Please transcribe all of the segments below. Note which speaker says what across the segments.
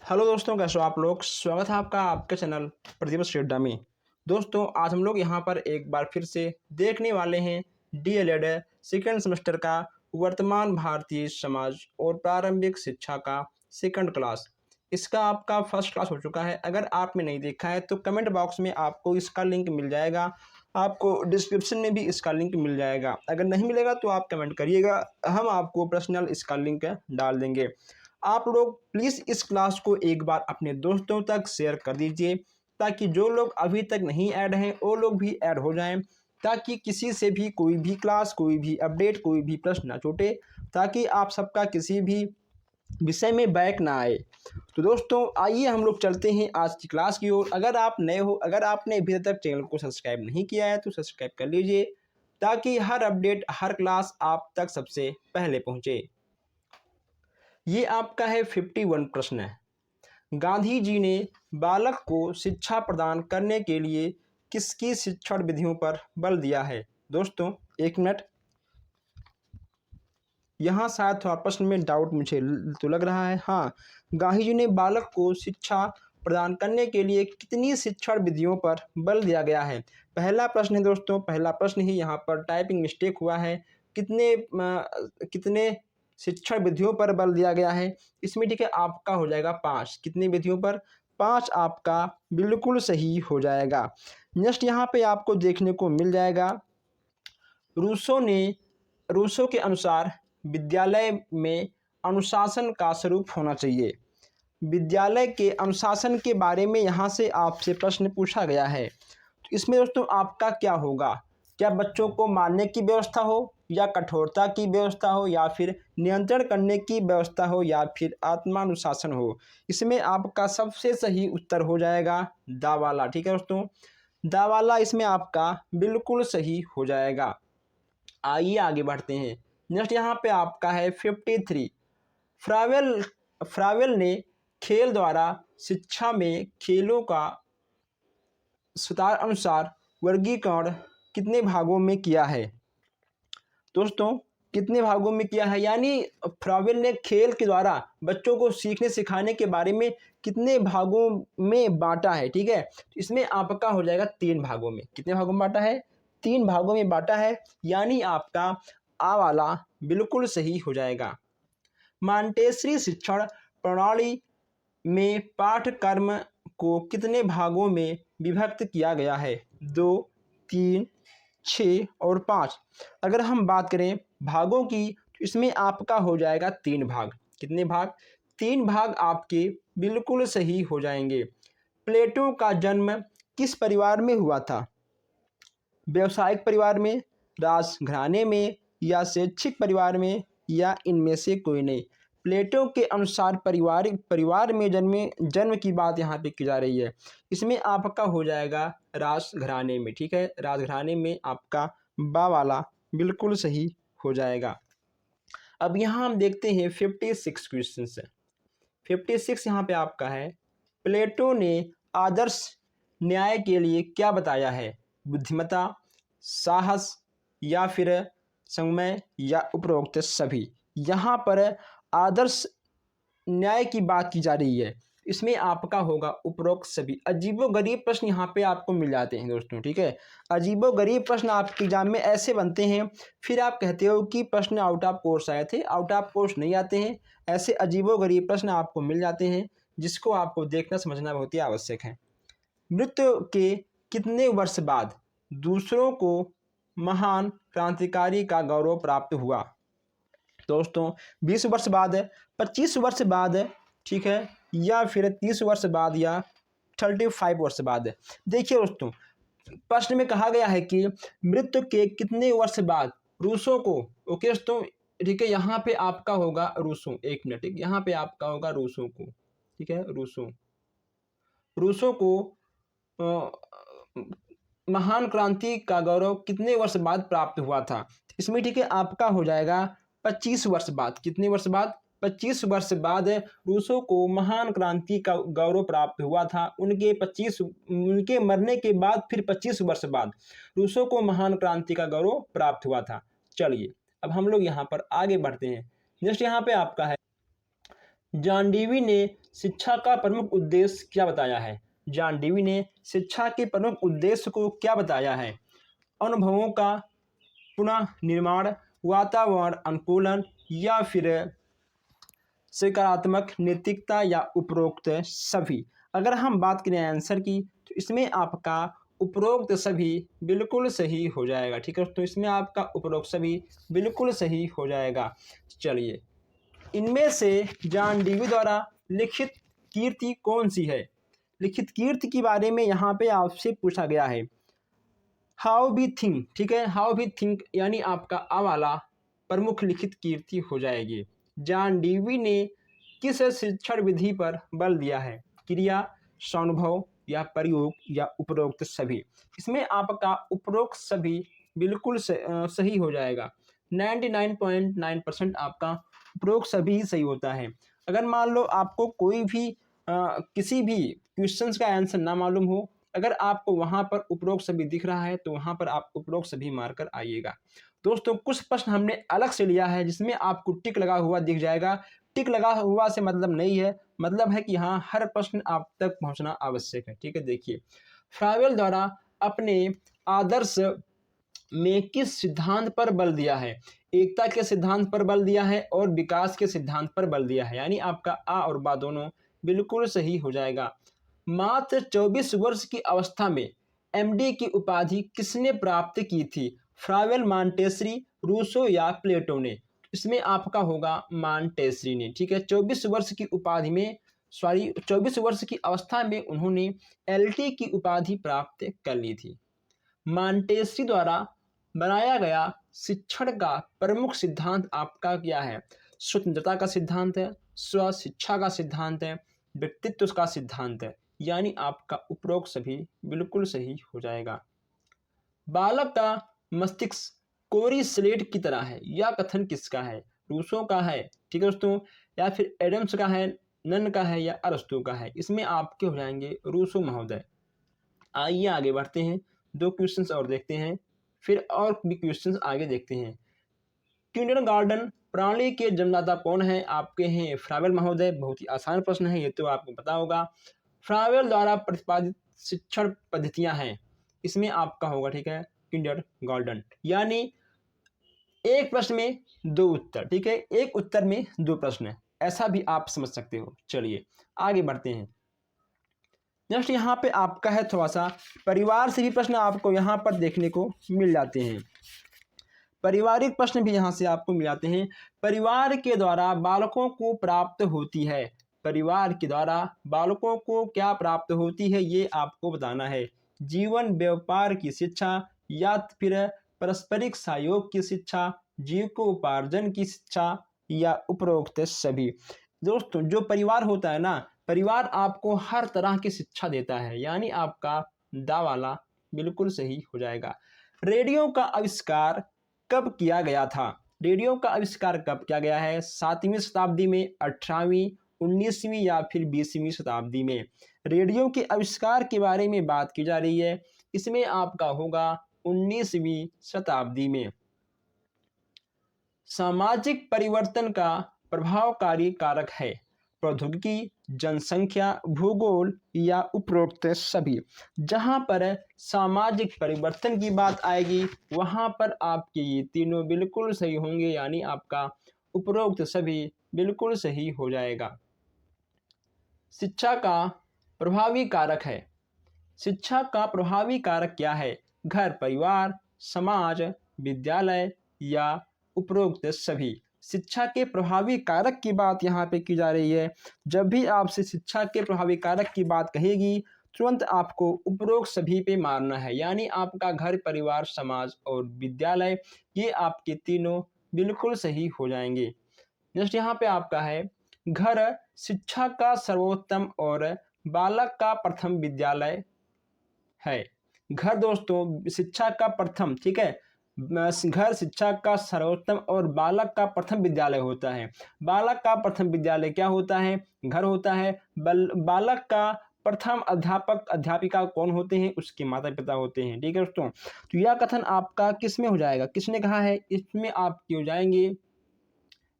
Speaker 1: Hello दोस्तों, कैसे हो आप लोग। स्वागत है आपका आपके चैनल प्रतिभा शेड्डा में। दोस्तों, आज हम लोग यहाँ पर एक बार फिर से देखने वाले हैं डीएलएड सेकेंड सेमेस्टर का वर्तमान भारतीय समाज और प्रारंभिक शिक्षा का सेकंड क्लास। इसका आपका फर्स्ट क्लास हो चुका है। अगर आपने नहीं देखा है तो कमेंट बॉक्स में आपको इसका लिंक मिल जाएगा, आपको डिस्क्रिप्शन में भी इसका लिंक मिल जाएगा। अगर नहीं मिलेगा तो आप कमेंट करिएगा, हम आपको पर्सनल इसका लिंक डाल देंगे। आप लोग प्लीज़ इस क्लास को एक बार अपने दोस्तों तक शेयर कर दीजिए, ताकि जो लोग अभी तक नहीं ऐड हैं वो लोग भी ऐड हो जाएं, ताकि किसी से भी कोई भी क्लास, कोई भी अपडेट, कोई भी प्रश्न ना छूटे, ताकि आप सबका किसी भी विषय में बैक ना आए। तो दोस्तों, आइए हम लोग चलते हैं आज की क्लास की ओर। अगर आप नए हो, अगर आपने अभी तक चैनल को सब्सक्राइब नहीं किया है तो सब्सक्राइब कर लीजिए, ताकि हर अपडेट, हर क्लास आप तक सबसे पहले पहुँचे। ये आपका है 51 प्रश्न है। गांधी जी ने बालक को शिक्षा प्रदान करने के लिए किसकी शिक्षण विधियों पर बल दिया है। दोस्तों, एक मिनट, यहाँ शायद थोड़ा प्रश्न में डाउट मुझे तो लग रहा है। हाँ, गांधी जी ने बालक को शिक्षा प्रदान करने के लिए कितनी शिक्षण विधियों पर बल दिया गया है। पहला प्रश्न है दोस्तों, पहला प्रश्न ही यहाँ पर टाइपिंग मिस्टेक हुआ है। कितने शिक्षण विधियों पर बल दिया गया है, इसमें ठीक है आपका हो जाएगा 5। कितनी विधियों पर? 5 आपका बिल्कुल सही हो जाएगा। नेक्स्ट यहाँ पे आपको देखने को मिल जाएगा, रूसो के अनुसार विद्यालय में अनुशासन का स्वरूप होना चाहिए। विद्यालय के अनुशासन के बारे में यहाँ से आपसे प्रश्न पूछा गया है। तो इसमें दोस्तों आपका क्या होगा? क्या बच्चों को मारने की व्यवस्था हो, या कठोरता की व्यवस्था हो, या फिर नियंत्रण करने की व्यवस्था हो, या फिर आत्मानुशासन हो? इसमें आपका सबसे सही उत्तर हो जाएगा दा वाला। ठीक है दोस्तों, दा वाला इसमें आपका बिल्कुल सही हो जाएगा। आइए आगे बढ़ते हैं। नेक्स्ट यहाँ पे आपका है 53। फ्रावेल ने खेल द्वारा शिक्षा में खेलों का सुधार अनुसार वर्गीकरण कितने भागों में किया है। दोस्तों, कितने भागों में किया है, यानी फ्रावेल ने खेल के द्वारा बच्चों को सीखने सिखाने के बारे में कितने भागों में बांटा है। ठीक है, इसमें आपका हो जाएगा 3 भागों में। कितने भागों में बांटा है? 3 भागों में बांटा है, यानी आपका आ वाला बिल्कुल सही हो जाएगा। मांटेसरी शिक्षण प्रणाली में पाठ्यक्रम को कितने भागों में विभक्त किया गया है? 2, 3, 6 और 5। अगर हम बात करें भागों की, तो इसमें आपका हो जाएगा 3 भाग। कितने भाग? 3 भाग आपके बिल्कुल सही हो जाएंगे। प्लेटो का जन्म किस परिवार में हुआ था? व्यवसायिक परिवार में, राजघराने में, या शैक्षिक परिवार में, या इनमें से कोई नहीं? प्लेटो के अनुसार परिवार में जन्म की बात यहाँ पे की जा रही है। इसमें आपका हो जाएगा राजघराने में। ठीक है, राजघराने में आपका बा वाला बिल्कुल सही हो जाएगा। अब यहाँ हम देखते हैं 56 क्वेश्चन से। 56 यहाँ पे आपका है, प्लेटो ने आदर्श न्याय के लिए क्या बताया है? बुद्धिमत्ता, साहस, या फिर संयम, या उपरोक्त सभी? यहाँ पर आदर्श न्याय की बात की जा रही है, इसमें आपका होगा उपरोक्त सभी। अजीबोगरीब प्रश्न यहाँ पे आपको मिल जाते हैं दोस्तों। ठीक है, अजीबोगरीब प्रश्न आपके एग्जाम में ऐसे बनते हैं, फिर आप कहते हो कि प्रश्न आउट ऑफ कोर्स आए थे। आउट ऑफ कोर्स नहीं आते हैं, ऐसे अजीबोगरीब प्रश्न आपको मिल जाते हैं, जिसको आपको देखना समझना बहुत ही आवश्यक है। मृत्यु के कितने वर्ष बाद दूसरों को महान क्रांतिकारी का गौरव प्राप्त हुआ? दोस्तों, 20 वर्ष बाद, 25 वर्ष बाद, ठीक है, या फिर 30 वर्ष बाद, या 35 वर्ष बाद? देखिए दोस्तों, प्रश्न में कहा गया है कि मृत्यु के कितने वर्ष बाद रूसों को, ओके दोस्तों, ठीक है, यहाँ पे आपका होगा रूसों। एक मिनट, यहाँ पे आपका होगा रूसों को। ठीक है, रूसों को महान क्रांति का गौरव कितने वर्ष बाद प्राप्त हुआ था? इसमें ठीक है आपका हो जाएगा 25 वर्ष बाद। कितने वर्ष बाद? 25 वर्ष बाद रूसों को महान क्रांति का गौरव प्राप्त हुआ था। उनके मरने के बाद फिर 25 वर्ष बाद रूसों को महान क्रांति का गौरव प्राप्त हुआ था। चलिए अब हम लोग यहाँ पर आगे बढ़ते हैं। नेक्स्ट यहाँ पे आपका है जॉन डीवी ने शिक्षा का प्रमुख उद्देश्य क्या बताया है? जॉन डीवी ने शिक्षा के प्रमुख उद्देश्य को क्या बताया है? अनुभवों का पुनः निर्माण, वातावरण अनुकूलन या फिर सकारात्मक नैतिकता या उपरोक्त सभी। अगर हम बात करें आंसर की तो इसमें आपका उपरोक्त सभी बिल्कुल सही हो जाएगा। ठीक है, तो इसमें आपका उपरोक्त सभी बिल्कुल सही हो जाएगा। चलिए, इनमें से जॉन डीवी द्वारा लिखित कीर्ति कौन सी है? लिखित कीर्ति के बारे में यहाँ पे आपसे पूछा गया है। हाउ वी थिंक, ठीक है, हाउ वी थिंक यानी आपका आ वाला प्रमुख लिखित कीर्ति हो जाएगी। जॉन डीवी ने किस शिक्षण विधि पर बल दिया है? क्रिया, स्वानुभव या प्रयोग या उपरोक्त सभी। इसमें आपका उपरोक्त सभी बिल्कुल सही हो जाएगा। 99.9% आपका उपरोक्त सभी ही सही होता है। अगर मान लो आपको कोई भी किसी भी क्वेश्चंस का आंसर ना मालूम हो, अगर आपको वहाँ पर उपरोक्त सभी दिख रहा है तो वहाँ पर आप उपरोक्त सभी मारकर आइएगा। दोस्तों, कुछ प्रश्न हमने अलग से लिया है जिसमें आपको टिक लगा हुआ दिख जाएगा। टिक लगा हुआ से मतलब नहीं है, मतलब है कि हाँ, हर प्रश्न आप तक पहुँचना आवश्यक है। ठीक है, देखिए, फ्रावेल द्वारा अपने आदर्श में किस सिद्धांत पर बल दिया है? एकता के सिद्धांत पर बल दिया है और विकास के सिद्धांत पर बल दिया है, यानी आपका आ और बा दोनों बिल्कुल सही हो जाएगा। मात्र 24 वर्ष की अवस्था में एमडी की उपाधि किसने प्राप्त की थी? फ्रावेल, मॉन्टेसरी, रूसो या प्लेटो ने? इसमें आपका होगा मॉन्टेसरी ने। ठीक है, 24 वर्ष की उपाधि में 24 वर्ष की अवस्था में उन्होंने एलटी की उपाधि प्राप्त कर ली थी। मॉन्टेसरी द्वारा बनाया गया शिक्षण का प्रमुख सिद्धांत आपका क्या है? स्वतंत्रता का सिद्धांत है, स्व शिक्षा का सिद्धांत है, व्यक्तित्व का सिद्धांत है, यानी आपका उपरोक्त सभी बिल्कुल सही हो जाएगा। बालक का मस्तिष्क कोरी स्लेट की तरह है, यह कथन किसका है? रूसो का है, ठीक है दोस्तों, या फिर एडम्स का है, नन का है या अरस्तु का है? इसमें आपके हो जाएंगे रूसो महोदय। आइए आगे बढ़ते हैं, 2 क्वेश्चंस और देखते हैं, फिर और भी क्वेश्चंस आगे देखते हैं। किंडरगार्टन प्रणाली के जन्मदाता कौन है? आपके हैं फ्रावेल महोदय। बहुत ही आसान प्रश्न है, ये तो आपको पता होगा। फ्रावेल द्वारा प्रतिपादित शिक्षण पद्धतियां हैं, इसमें आपका होगा, ठीक है, किंडरगार्टन, यानी एक प्रश्न में 2 उत्तर। ठीक है, एक उत्तर में 2 प्रश्न, ऐसा भी आप समझ सकते हो। चलिए आगे बढ़ते हैं। नेक्स्ट यहाँ पे आपका है थोड़ा सा परिवार से भी प्रश्न आपको यहाँ पर देखने को मिल जाते हैं। पारिवारिक प्रश्न भी यहाँ से आपको मिल जाते हैं। परिवार के द्वारा बालकों को प्राप्त होती है, परिवार के द्वारा बालकों को क्या प्राप्त होती है, ये आपको बताना है। जीवन व्यापार की शिक्षा या फिर पारस्परिक सहयोग की शिक्षा, जीविकोपार्जन की शिक्षा या उपरोक्त सभी। दोस्तों, जो परिवार होता है ना, परिवार आपको हर तरह की शिक्षा देता है, यानी आपका दा वाला बिल्कुल सही हो जाएगा। रेडियो का आविष्कार कब किया गया था? रेडियो का आविष्कार कब किया गया है? 7वीं शताब्दी में, 18वीं, 19वीं या फिर 20वीं शताब्दी में? रेडियो के आविष्कार के बारे में बात की जा रही है, इसमें आपका होगा 19वीं शताब्दी में। सामाजिक परिवर्तन का प्रभावकारी कारक है? प्रौद्योगिकी, जनसंख्या, भूगोल या उपरोक्त सभी। जहां पर सामाजिक परिवर्तन की बात आएगी वहां पर आपके ये तीनों बिल्कुल सही होंगे, यानी आपका उपरोक्त सभी बिल्कुल सही हो जाएगा। शिक्षा का प्रभावी कारक है, शिक्षा का प्रभावी कारक क्या है? घर, परिवार, समाज, विद्यालय या उपरोक्त सभी। शिक्षा के प्रभावी कारक की बात यहाँ पे की जा रही है। जब भी आपसे शिक्षा के प्रभावी कारक की बात कहेगी तुरंत आपको उपरोक्त सभी पे मारना है, यानी आपका घर, परिवार, समाज और विद्यालय, ये आपके तीनों बिल्कुल सही हो जाएंगे। नेक्स्ट यहाँ पे आपका है, घर शिक्षा का सर्वोत्तम और बालक का प्रथम विद्यालय है। घर दोस्तों शिक्षा का प्रथम, ठीक है, घर शिक्षा का सर्वोत्तम और बालक का प्रथम विद्यालय होता है। बालक का प्रथम विद्यालय क्या होता है? घर होता है। बालक का प्रथम अध्यापक अध्यापिका कौन होते हैं? उसके माता पिता होते हैं। ठीक है दोस्तों, तो यह कथन आपका किस में हो जाएगा? किसने कहा है? इसमें आपके हो जाएंगे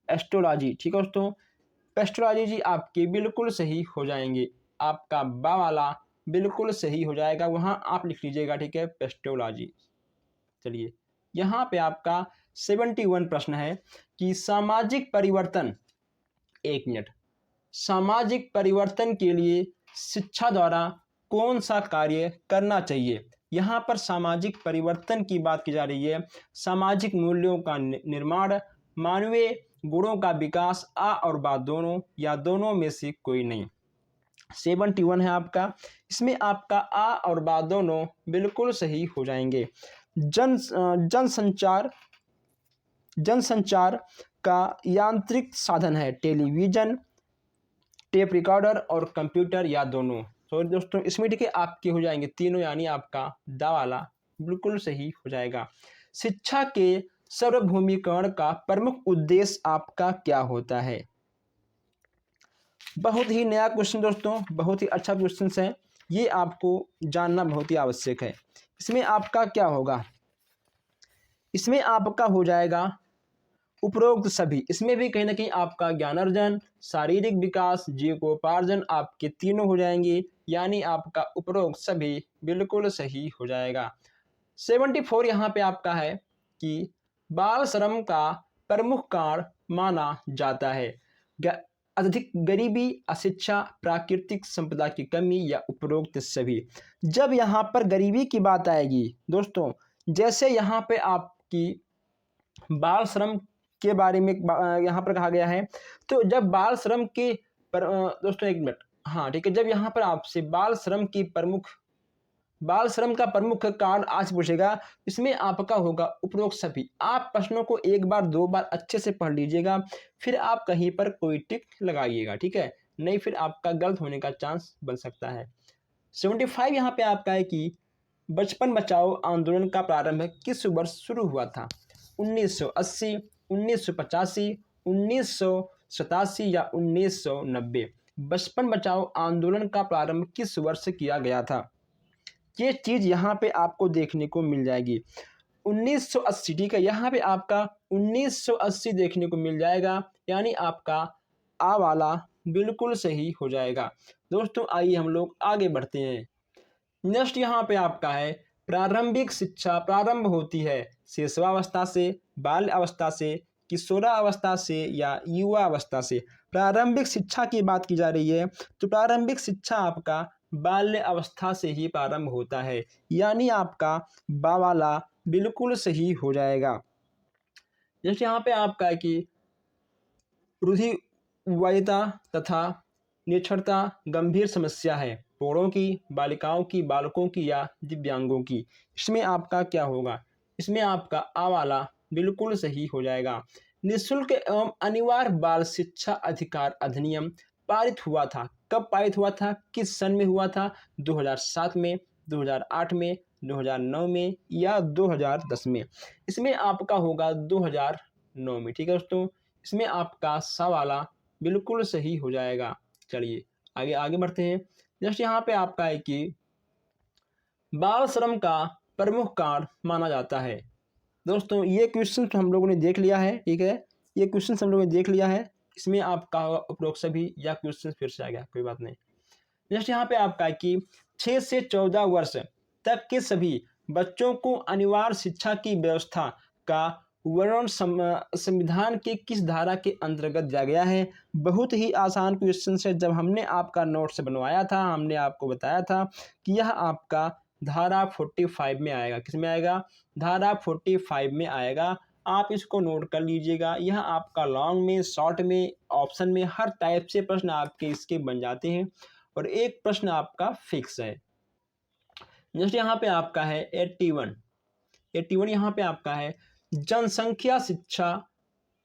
Speaker 1: एस्ट्रोलॉजी। ठीक है दोस्तों, पेस्टोलॉजी जी आपके बिल्कुल सही हो जाएंगे, आपका बा वाला बिल्कुल सही हो जाएगा, वहाँ आप लिख लीजिएगा, ठीक है, पेस्टोलॉजी। चलिए यहाँ पे आपका 71 प्रश्न है कि सामाजिक परिवर्तन, एक मिनट, सामाजिक परिवर्तन के लिए शिक्षा द्वारा कौन सा कार्य करना चाहिए। यहाँ पर सामाजिक परिवर्तन की बात की जा रही है, सामाजिक मूल्यों का निर्माण, मानवीय गुणों का विकास, आ और बा दोनों या दोनों में से कोई नहीं। 71 है आपका, इसमें आपका आ और बा दोनों बिल्कुल सही हो जाएंगे। जनसंचार जनसंचार का यांत्रिक साधन है टेलीविज़न, टेप रिकॉर्डर और कंप्यूटर या दोनों। तो दोस्तों इसमें ठीक है आपके हो जाएंगे तीनों, यानी आपका दा वाला बिल्कुल सही हो जाएगा। शिक्षा के सार्वभौमिकरण का प्रमुख उद्देश्य आपका क्या होता है। बहुत ही नया क्वेश्चन दोस्तों, बहुत ही अच्छा क्वेश्चन है, ये आपको जानना बहुत ही आवश्यक है। इसमें आपका क्या होगा, इसमें आपका हो जाएगा उपरोक्त सभी। इसमें भी कहीं ना कहीं आपका ज्ञानार्जन, शारीरिक विकास, जीविकोपार्जन आपके तीनों हो जाएंगे, यानी आपका उपरोक्त सभी बिल्कुल सही हो जाएगा। 74 यहाँ पे आपका है कि बाल श्रम का प्रमुख कारण माना जाता है अधिक गरीबी, अशिक्षा, प्राकृतिक संपदा की कमी या उपरोक्त सभी। जब यहाँ पर गरीबी की बात आएगी दोस्तों, जैसे यहाँ पे आपकी बाल श्रम के बारे में यहाँ पर कहा गया है, तो जब बाल श्रम के पर दोस्तों एक मिनट, हाँ ठीक है, जब यहाँ पर आपसे बाल श्रम का प्रमुख कारण आज पूछेगा, इसमें आपका होगा उपरोक्त सभी। आप प्रश्नों को एक बार दो बार अच्छे से पढ़ लीजिएगा, फिर आप कहीं पर कोई टिक लगाइएगा, ठीक है, नहीं फिर आपका गलत होने का चांस बन सकता है। 75 यहाँ पे आपका है कि बचपन बचाओ आंदोलन का प्रारंभ किस वर्ष शुरू हुआ था। 1980, 1985, 1987 या 1990। बचपन बचाओ आंदोलन का प्रारंभ किस वर्ष किया गया था, ये चीज़ यहाँ पे आपको देखने को मिल जाएगी। 1980, ठीक है, यहाँ पे आपका 1980 देखने को मिल जाएगा, यानी आपका आ वाला बिल्कुल सही हो जाएगा। दोस्तों आइए हम लोग आगे बढ़ते हैं। नेक्स्ट यहाँ पे आपका है प्रारंभिक शिक्षा प्रारंभ होती है शिशुवावस्था से, बाल अवस्था से, किशोरावस्था से या युवा अवस्था से। प्रारंभिक शिक्षा की बात की जा रही है, तो प्रारंभिक शिक्षा आपका बाल्य अवस्था से ही प्रारंभ होता है, यानी आपका बा वाला बिल्कुल सही हो जाएगा। जैसे यहाँ पे आपका है कि रूढ़िवादिता तथा निरक्षरता गंभीर समस्या है प्रौढ़ों की, बालिकाओं की, बालकों की या दिव्यांगों की। इसमें आपका क्या होगा, इसमें आपका आ वाला बिल्कुल सही हो जाएगा। निःशुल्क एवं अनिवार्य बाल शिक्षा अधिकार अधिनियम पारित हुआ था, कब पारित हुआ था, किस सन में हुआ था, 2007 में, 2008 में, 2009 में या 2010 में। इसमें आपका होगा 2009 में, ठीक है दोस्तों, इसमें आपका सा वाला बिल्कुल सही हो जाएगा। चलिए आगे आगे बढ़ते हैं। जैसे यहाँ पे आपका है कि बाल श्रम का प्रमुख कारण माना जाता है। दोस्तों ये क्वेश्चन हम लोगों ने देख लिया है, ठीक है, ये क्वेश्चन हम लोगों ने देख लिया है, इसमें आपका उपरोक्त सभी या क्वेश्चन फिर से आ गया, कोई बात नहीं। जैसे यहाँ पे आपका है कि 6 से 14 वर्ष तक के सभी बच्चों को अनिवार्य शिक्षा की व्यवस्था का वर्णन संविधान के किस धारा के अंतर्गत दिया गया है। बहुत ही आसान क्वेश्चन है, जब हमने आपका नोट्स बनवाया था हमने आपको बताया था कि यह आपका धारा 45 में आएगा। किस में आएगा, धारा 45 में आएगा। आप इसको नोट कर लीजिएगा, यह आपका लॉन्ग में, शॉर्ट में, ऑप्शन में हर टाइप से प्रश्न आपके इसके बन जाते हैं और एक प्रश्न आपका फिक्स है। जैसे यहाँ पे आपका है 81 यहाँ पे आपका है जनसंख्या शिक्षा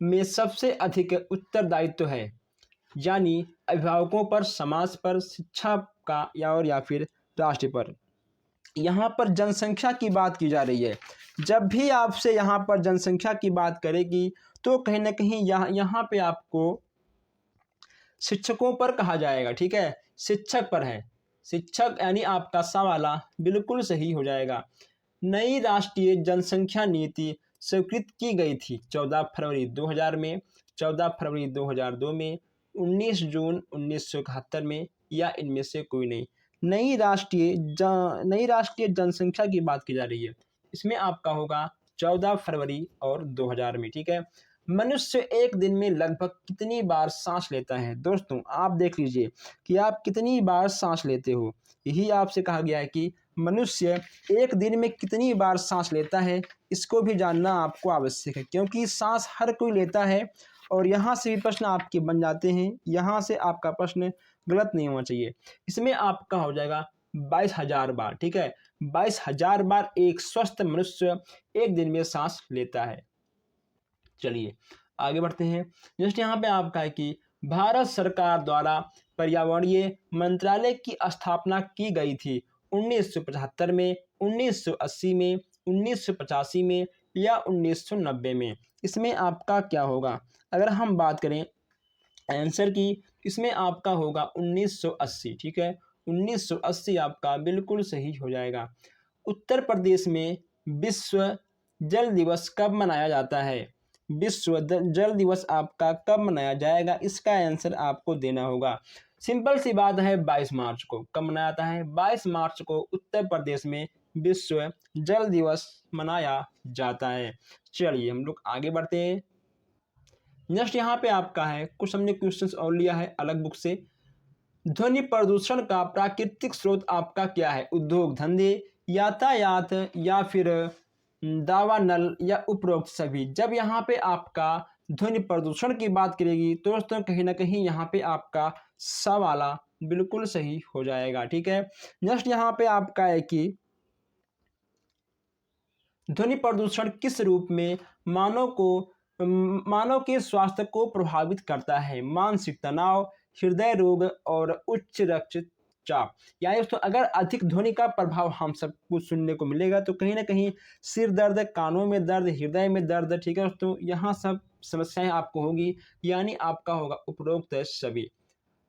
Speaker 1: में सबसे अधिक उत्तरदायित्व है, यानी अभिभावकों पर, समाज पर, शिक्षा का या फिर राष्ट्र पर। यहाँ पर जनसंख्या की बात की जा रही है। जब भी आपसे यहाँ पर जनसंख्या की बात करेगी तो कहीं ना कहीं यहाँ पे आपको शिक्षकों पर कहा जाएगा, ठीक है, शिक्षक पर है, शिक्षक यानी आपका सा वाला बिल्कुल सही हो जाएगा। नई राष्ट्रीय जनसंख्या नीति स्वीकृत की गई थी 14 फरवरी 2000 में, 14 फरवरी 2002 में, 19 जून 1971 में, या इनमें से कोई नहीं। नई राष्ट्रीय जनसंख्या की बात की जा रही है, इसमें आपका होगा 14 फरवरी और 2000 में, ठीक है। मनुष्य एक दिन में लगभग कितनी बार सांस लेता है? दोस्तों आप देख लीजिए कि आप कितनी बार सांस लेते हो। यही आपसे कहा गया है कि मनुष्य एक दिन में कितनी बार सांस लेता है, इसको भी जानना आपको आवश्यक है, क्योंकि सांस हर कोई लेता है। और यहाँ से भी प्रश्न आपके बन जाते हैं, यहाँ से आपका प्रश्न गलत नहीं होना चाहिए। इसमें आपका हो जाएगा 22,000 बार, ठीक है। 22,000 बार एक स्वस्थ मनुष्य एक दिन में सांस लेता है। चलिए आगे बढ़ते हैं। जस्ट यहाँ पे आपका है कि भारत सरकार द्वारा पर्यावरणीय मंत्रालय की स्थापना की गई थी 1975 में, 1980 में, 1985 में, या 1990 में। इसमें आपका क्या होगा? अगर हम बात करें आंसर की, इसमें आपका होगा 1980, ठीक है। 1980 आपका बिल्कुल सही हो जाएगा। उत्तर प्रदेश में विश्व जल दिवस कब मनाया जाता है? विश्व जल दिवस आपका कब मनाया जाएगा, इसका आंसर आपको देना होगा। सिंपल सी बात है, 22 मार्च को। कब मनाया जाता है? 22 मार्च को उत्तर प्रदेश में विश्व जल दिवस मनाया जाता है। चलिए हम लोग आगे बढ़ते हैं। नेक्स्ट यहाँ पे आपका है, कुछ हमने क्वेश्चंस और लिया है अलग बुक से। ध्वनि प्रदूषण का प्राकृतिक स्रोत आपका क्या है? उद्योग धंधे, यातायात, या फिर दावा नल, या उपरोक्त सभी। जब यहाँ पे आपका ध्वनि प्रदूषण की बात करेगी तो दोस्तों कहीं ना कहीं यहाँ पे आपका स वाला बिल्कुल सही हो जाएगा, ठीक है। नेक्स्ट यहाँ पे आपका है कि ध्वनि प्रदूषण किस रूप में मानव के स्वास्थ्य को प्रभावित करता है? मानसिक तनाव, हृदय रोग, और उच्च रक्तचाप। यानी दोस्तों अगर अधिक ध्वनि का प्रभाव हम सबको सुनने को मिलेगा तो कहीं ना कहीं सिर दर्द, कानों में दर्द, हृदय में दर्द, ठीक है दोस्तों, यहाँ सब समस्याएं आपको होगी। यानी आपका होगा उपरोक्त सभी।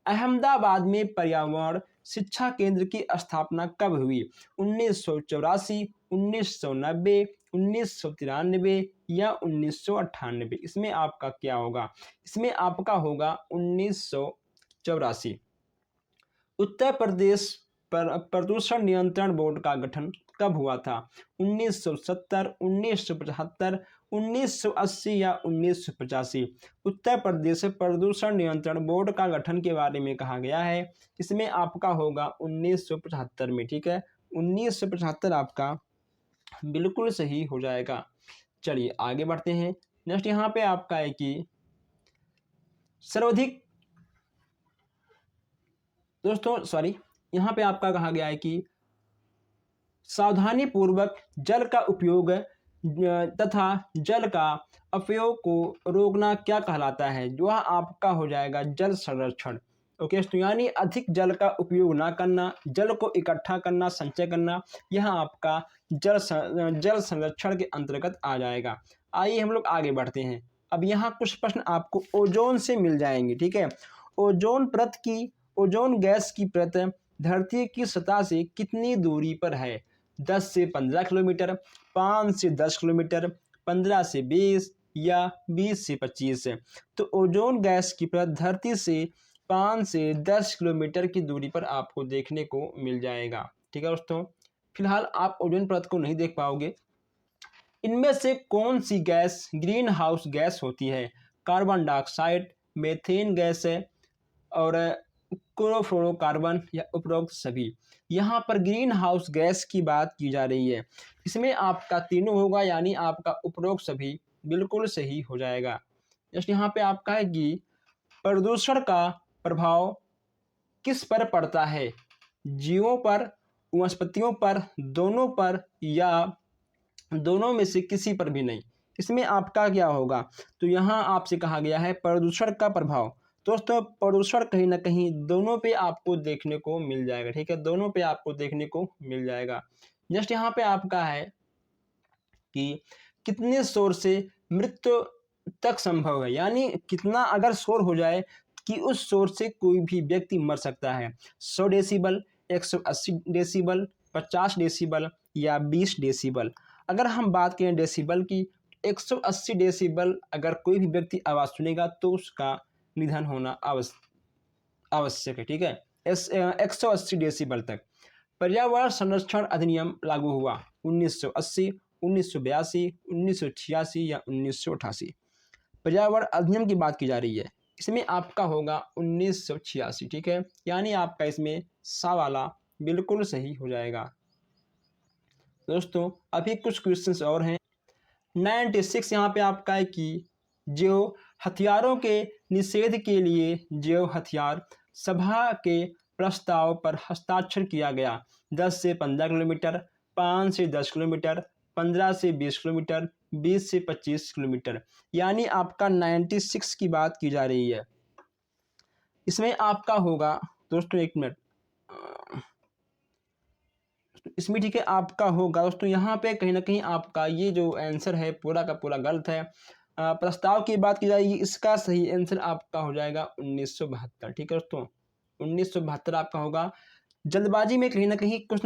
Speaker 1: अहमदाबाद में पर्यावरण शिक्षा केंद्र की स्थापना कब हुई? 1984, 1990, 1993, या 1998। इसमें आपका क्या होगा? इसमें आपका होगा 1984। उत्तर प्रदेश प्रदूषण नियंत्रण बोर्ड का गठन कब हुआ था? 1970, 1975, 1980, या 1985। उत्तर प्रदेश प्रदूषण नियंत्रण बोर्ड का गठन के बारे में कहा गया है, इसमें आपका होगा 1975 में, ठीक है। 1975 आपका बिल्कुल सही हो जाएगा। चलिए आगे बढ़ते हैं। नेक्स्ट यहाँ पे आपका है कि सर्वाधिक दोस्तों सॉरी, यहाँ पे आपका कहा गया है कि सावधानी पूर्वक जल का उपयोग तथा जल का अपव्यय को रोकना क्या कहलाता है? जो आपका हो जाएगा जल संरक्षण। ओके तो यानी अधिक जल का उपयोग ना करना, जल को इकट्ठा करना, संचय करना, यह आपका जल संरक्षण के अंतर्गत आ जाएगा। आइए हम लोग आगे बढ़ते हैं। अब यहाँ कुछ प्रश्न आपको ओजोन से मिल जाएंगे, ठीक है। ओजोन गैस की परत धरती की सतह से कितनी दूरी पर है? 10 से 15 किलोमीटर, 5 से 10 किलोमीटर, 15 से 20, या 20 से 25। तो ओजोन गैस की परत धरती से 5 से 10 किलोमीटर की दूरी पर आपको देखने को मिल जाएगा, ठीक है दोस्तों। फिलहाल आप ओजोन परत को नहीं देख पाओगे। इनमें से कौन सी गैस ग्रीन हाउस गैस होती है? कार्बन डाइऑक्साइड, मीथेन गैस है, और क्लोरोफ्लोरोकार्बन, या उपरोक्त सभी। यहाँ पर ग्रीन हाउस गैस की बात की जा रही है, इसमें आपका तीनों होगा, यानी आपका उपरोक्त सभी बिल्कुल सही हो जाएगा। जस्ट यहाँ पे आपका है कि प्रदूषण का प्रभाव किस पर पड़ता है? जीवों पर, वनस्पतियों पर, दोनों पर, या दोनों में से किसी पर भी नहीं। इसमें आपका क्या होगा? तो यहाँ आपसे कहा गया है प्रदूषण का प्रभाव। दोस्तों प्रदूषण कहीं ना कहीं दोनों पे आपको देखने को मिल जाएगा, ठीक है, दोनों पे आपको देखने को मिल जाएगा। नेक्स्ट यहाँ पे आपका है कि कितने शोर से मृत्यु तक संभव है? यानी कितना अगर शोर हो जाए कि उस शोर से कोई भी व्यक्ति मर सकता है? 100 डेसिबल, 180 डेसिबल, 50 डेसिबल, या 20 डेसिबल। अगर हम बात करें डेसिबल की, 180 डेसिबल अगर कोई भी व्यक्ति आवाज़ सुनेगा तो उसका निधन होना आवश्यक है। ठीक है, 180 डेसिबल तक। पर्यावरण संरक्षण अधिनियम लागू हुआ 1980, 1982, 1986 या 1988। पर्यावरण अधिनियम की बात की जा रही है, इसमें आपका होगा 1986। ठीक है, यानी आपका इसमें सा वाला बिल्कुल सही हो जाएगा। दोस्तों अभी कुछ क्वेश्चंस और हैं। 96 यहाँ पे आपका है कि जो हथियारों के निषेध के लिए जो हथियार सभा के प्रस्ताव पर हस्ताक्षर किया गया 10 से 15 किलोमीटर, 5 से 10 किलोमीटर, 15 से 20 किलोमीटर, 20 से 25 किलोमीटर, यानी आपका 96 की बात की जा रही है। इसमें आपका होगा दोस्तों, एक मिनट, इसमें ठीक है आपका होगा दोस्तों, यहाँ पे कहीं ना कहीं आपका ये जो आंसर है पूरा का पूरा गलत है। प्रस्ताव की बात की जाएगी, इसका सही आंसर आपका हो जाएगा 1972। ठीक है दोस्तों, 1972 आपका होगा। जल्दबाजी में कहीं ना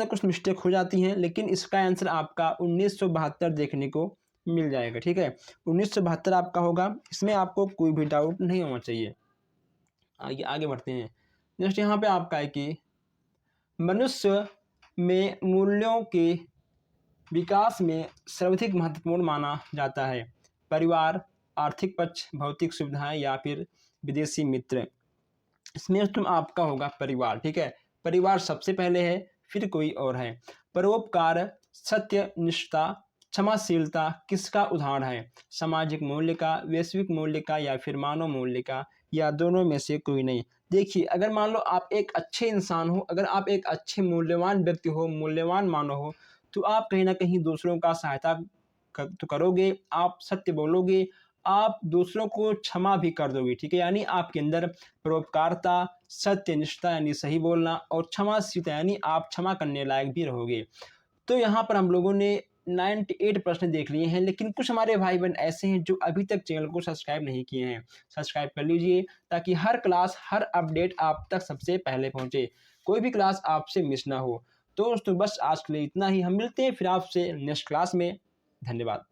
Speaker 1: कुछ मिस्टेक हो जाती हैं, लेकिन इसका आंसर आपका 1972 देखने को मिल जाएगा। ठीक है, 1972 आपका होगा, इसमें आपको कोई भी डाउट नहीं होना चाहिए। आगे बढ़ते हैं। नेक्स्ट यहाँ पे आपका है कि मनुष्य में मूल्यों के विकास में सर्वाधिक महत्वपूर्ण माना जाता है परिवार, आर्थिक पक्ष, भौतिक सुविधाएं या फिर विदेशी मित्र। इसमें तुम आपका होगा परिवार। ठीक है, परिवार सबसे पहले है, फिर कोई और है। परोपकार, सत्यनिष्ठा, क्षमाशीलता किसका उदाहरण है? सामाजिक मूल्य का, वैश्विक मूल्य का या फिर मानव मूल्य का, या दोनों में से कोई नहीं। देखिए, अगर मान लो आप एक अच्छे इंसान हो, अगर आप एक अच्छे मूल्यवान व्यक्ति हो, मूल्यवान मानव हो, तो आप कहीं ना कहीं दूसरों का सहायता तो करोगे, आप सत्य बोलोगे, आप दूसरों को क्षमा भी कर दोगे। ठीक है, यानी आपके अंदर परोपकारता, सत्यनिष्ठा यानी सही बोलना, और क्षमाशीलता यानी आप क्षमा करने लायक भी रहोगे। तो यहाँ पर हम लोगों ने 98 प्रश्न देख लिए हैं, लेकिन कुछ हमारे भाई बहन ऐसे हैं जो अभी तक चैनल को सब्सक्राइब नहीं किए हैं। सब्सक्राइब कर लीजिए ताकि हर क्लास, हर अपडेट आप तक सबसे पहले पहुँचे, कोई भी क्लास आपसे मिस ना हो। तो दोस्तों बस आज के लिए इतना ही, हम मिलते हैं फिर आपसे नेक्स्ट क्लास में। धन्यवाद।